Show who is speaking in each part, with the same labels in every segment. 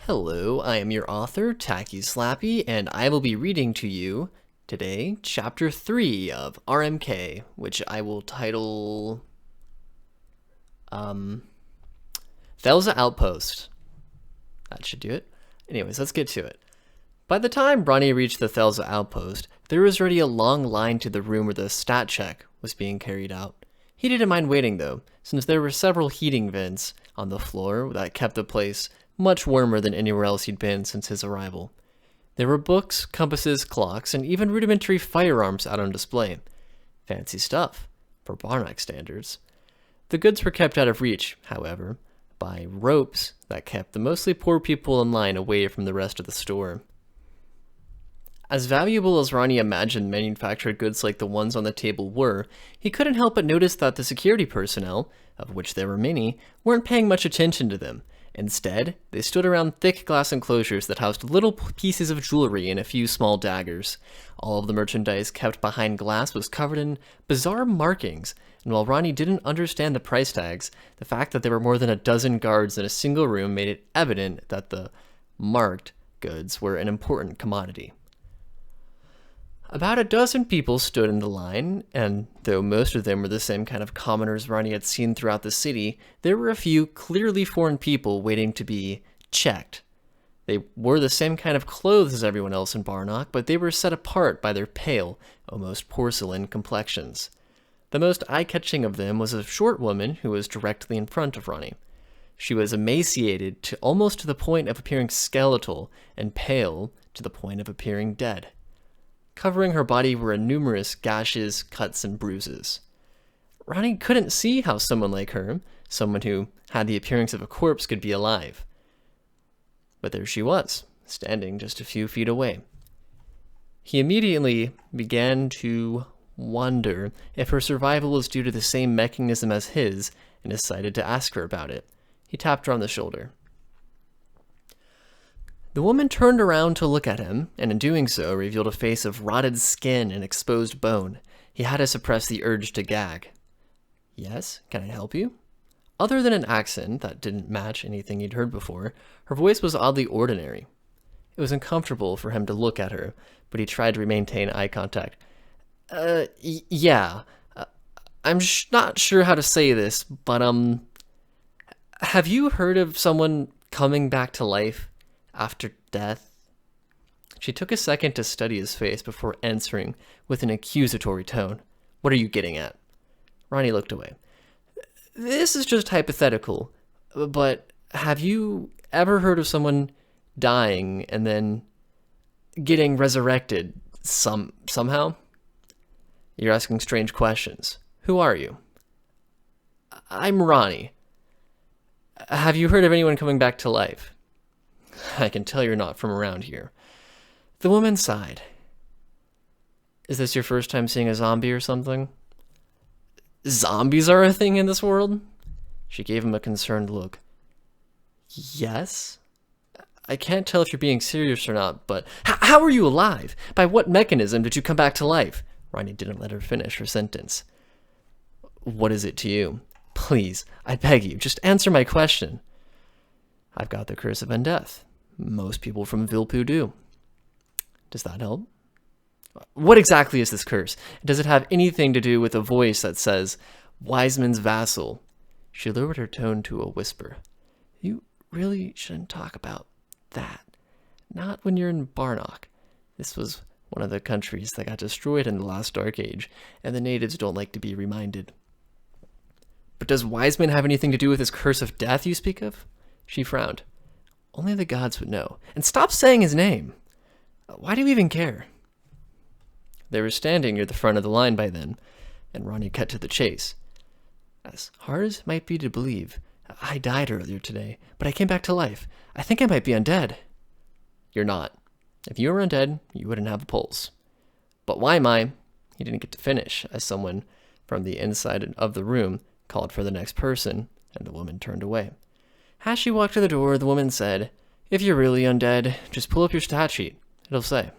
Speaker 1: Hello, I am your author, Tacky Slappy, and I will be reading to you today Chapter 3 of RMK, which I will title Thelza Outpost. That should do it. Anyways, let's get to it. By the time Ronnie reached the Thelza Outpost, there was already a long line to the room where the stat check was being carried out. He didn't mind waiting though, since there were several heating vents on the floor that kept the place much warmer than anywhere else he'd been since his arrival. There were books, compasses, clocks, and even rudimentary firearms out on display. Fancy stuff, for Barnack standards. The goods were kept out of reach, however, by ropes that kept the mostly poor people in line away from the rest of the store. As valuable as Ronnie imagined manufactured goods like the ones on the table were, he couldn't help but notice that the security personnel, of which there were many, weren't paying much attention to them. Instead, they stood around thick glass enclosures that housed little pieces of jewelry and a few small daggers. All of the merchandise kept behind glass was covered in bizarre markings, and while Ronnie didn't understand the price tags, the fact that there were more than a dozen guards in a single room made it evident that the marked goods were an important commodity. About a dozen people stood in the line, and though most of them were the same kind of commoners Ronnie had seen throughout the city, there were a few clearly foreign people waiting to be checked. They wore the same kind of clothes as everyone else in Barnock, but they were set apart by their pale, almost porcelain complexions. The most eye-catching of them was a short woman who was directly in front of Ronnie. She was emaciated to almost to the point of appearing skeletal, and pale to the point of appearing dead. Covering her body were numerous gashes, cuts, and bruises. Ronnie couldn't see how someone like her, someone who had the appearance of a corpse, could be alive. But there she was, standing just a few feet away. He immediately began to wonder if her survival was due to the same mechanism as his, and decided to ask her about it. He tapped her on the shoulder. The woman turned around to look at him, and in doing so revealed a face of rotted skin and exposed bone. He had to suppress the urge to gag. "Yes, can I help you?" Other than an accent that didn't match anything he'd heard before, her voice was oddly ordinary. It was uncomfortable for him to look at her, but he tried to maintain eye contact. Yeah. I'm not sure how to say this, but, have you heard of someone coming back to life after death? She took a second to study his face before answering with an accusatory tone. "What are you getting at?" Ronnie looked away. "This is just hypothetical, but have you ever heard of someone dying and then getting resurrected somehow?" "You're asking strange questions. Who are you?" "I'm Ronnie. Have you heard of anyone coming back to life?" "I can tell you're not from around here." The woman sighed. "Is this your first time seeing a zombie or something?" "Zombies are a thing in this world?" She gave him a concerned look. "Yes. I can't tell if you're being serious or not, but how are you alive? By what mechanism did you come back to life?" Ronnie didn't let her finish her sentence. "What is it to you? Please, I beg you, just answer my question." "I've got the curse of undeath. Most people from Vilpu do." "Does that help?" "What exactly is this curse? Does it have anything to do with a voice that says, 'Wiseman's vassal'?" She lowered her tone to a whisper. "You really shouldn't talk about that. Not when you're in Barnock. This was one of the countries that got destroyed in the last Dark Age, and the natives don't like to be reminded." "But does Wiseman have anything to do with this curse of death you speak of?" She frowned. "Only the gods would know. And stop saying his name. Why do you even care?" They were standing near the front of the line by then, and Ronnie cut to the chase. "As hard as it might be to believe, I died earlier today, but I came back to life. I think I might be undead." "You're not. If you were undead, you wouldn't have a pulse." "But why am I—" He didn't get to finish, as someone from the inside of the room called for the next person, and the woman turned away. As she walked to the door, the woman said, "If you're really undead, just pull up your stat sheet. It'll say."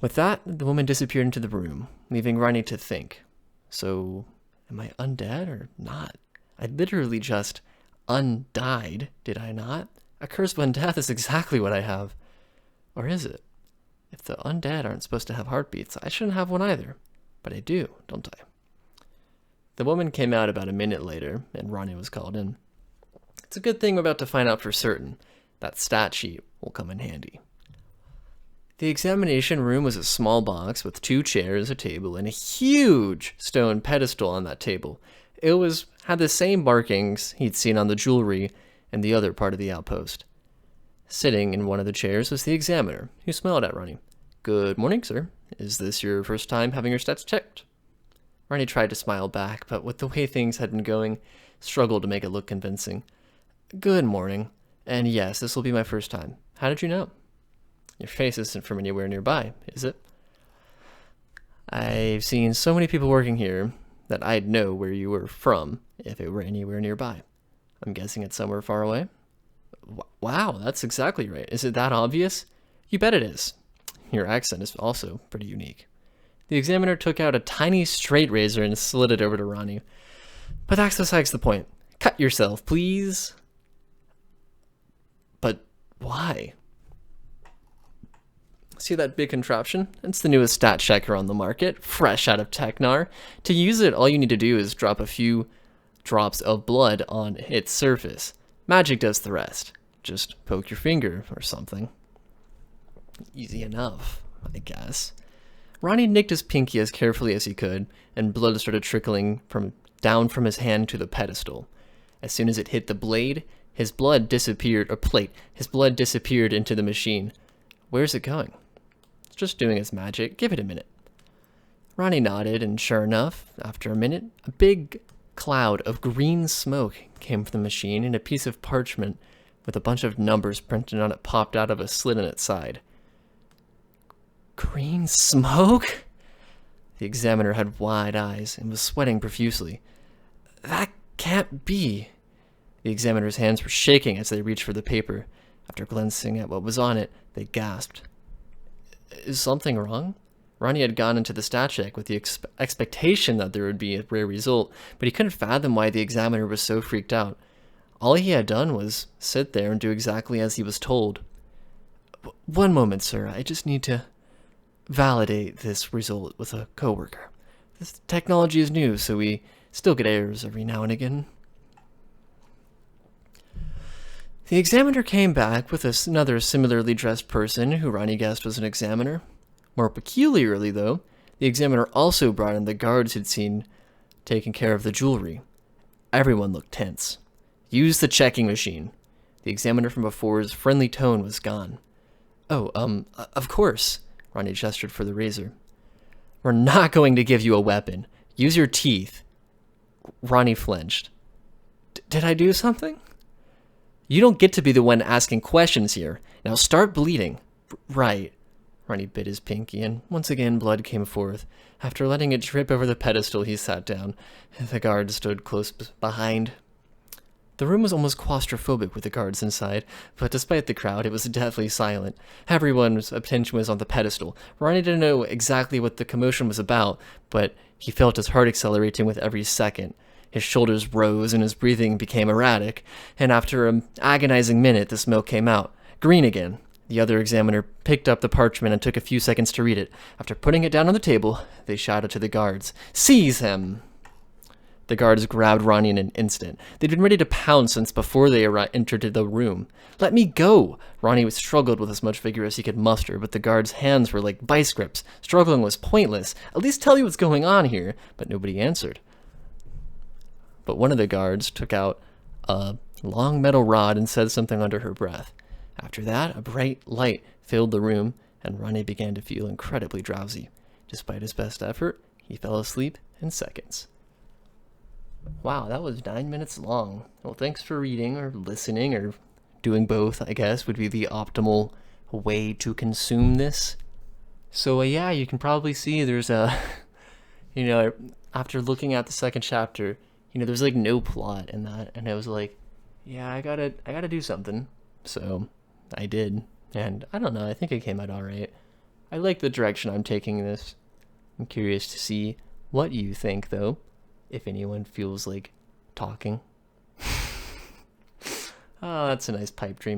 Speaker 1: With that, the woman disappeared into the room, leaving Ronnie to think. So, am I undead or not? I literally just undied, did I not? A curse of undeath is exactly what I have. Or is it? If the undead aren't supposed to have heartbeats, I shouldn't have one either. But I do, don't I? The woman came out about a minute later, and Ronnie was called in. It's a good thing we're about to find out for certain. That stat sheet will come in handy. The examination room was a small box with 2 chairs, a table, and a huge stone pedestal on that table. It had the same markings he'd seen on the jewelry in the other part of the outpost. Sitting in one of the chairs was the examiner, who smiled at Ronnie. "Good morning, sir. Is this your first time having your stats checked?" Ronnie tried to smile back, but with the way things had been going, struggled to make it look convincing. "Good morning. And yes, this will be my first time. How did you know?" "Your face isn't from anywhere nearby, is it?" "I've seen so many people working here that I'd know where you were from if it were anywhere nearby. I'm guessing it's somewhere far away." "Wow, that's exactly right. Is it that obvious?" "You bet it is. Your accent is also pretty unique." The examiner took out a tiny straight razor and slid it over to Ronnie. "But that's besides the point. Cut yourself, please." "But why?" "See that big contraption? It's the newest stat checker on the market, fresh out of Technar. To use it, all you need to do is drop a few drops of blood on its surface. Magic does the rest. Just poke your finger or something." Easy enough, I guess. Ronnie nicked his pinky as carefully as he could, and blood started trickling down from his hand to the pedestal. As soon as it hit the blade, his blood disappeared into the machine. "Where's it going?" "It's just doing its magic. Give it a minute." Ronnie nodded, and sure enough, after a minute, a big cloud of green smoke came from the machine, and a piece of parchment with a bunch of numbers printed on it popped out of a slit in its side. "Green smoke?" The examiner had wide eyes and was sweating profusely. "That can't be." The examiner's hands were shaking as they reached for the paper. After glancing at what was on it, they gasped. "Is something wrong?" Ronnie had gone into the stat check with the expectation that there would be a rare result, but he couldn't fathom why the examiner was so freaked out. All he had done was sit there and do exactly as he was told. "One moment, sir. I just need to validate this result with a coworker. This technology is new, so we still get errors every now and again." The examiner came back with another similarly dressed person who Ronnie guessed was an examiner. More peculiarly, though, the examiner also brought in the guards who'd seen taking care of the jewelry. Everyone looked tense. "Use the checking machine." The examiner from before's friendly tone was gone. "Oh, of course." Ronnie gestured for the razor. "We're not going to give you a weapon. Use your teeth." Ronnie flinched. Did I do something?" "You don't get to be the one asking questions here. Now start bleeding." "Right." Ronnie bit his pinky, and once again blood came forth. After letting it drip over the pedestal, he sat down. The guard stood close behind. The room was almost claustrophobic with the guards inside, but despite the crowd, it was deathly silent. Everyone's attention was on the pedestal. Ronnie didn't know exactly what the commotion was about, but he felt his heart accelerating with every second. His shoulders rose and his breathing became erratic, and after an agonizing minute, the smoke came out. Green again. The other examiner picked up the parchment and took a few seconds to read it. After putting it down on the table, they shouted to the guards, "Seize him!" The guards grabbed Ronnie in an instant. They'd been ready to pounce since before they entered the room. "Let me go!" Ronnie struggled with as much vigor as he could muster, but the guards' hands were like vice grips. Struggling was pointless. "At least tell me what's going on here." But nobody answered. But one of the guards took out a long metal rod and said something under her breath. After that, a bright light filled the room, and Ronnie began to feel incredibly drowsy. Despite his best effort, he fell asleep in seconds. Wow, that was 9 minutes long. Well, thanks for reading or listening or doing both, I guess, would be the optimal way to consume this. So, yeah, you can probably see there's a, after looking at the second chapter, there's like no plot in that. And I was like, yeah, I gotta do something. So I did. And I don't know, I think it came out all right. I like the direction I'm taking this. I'm curious to see what you think, though, if anyone feels like talking. Oh, that's a nice pipe dream.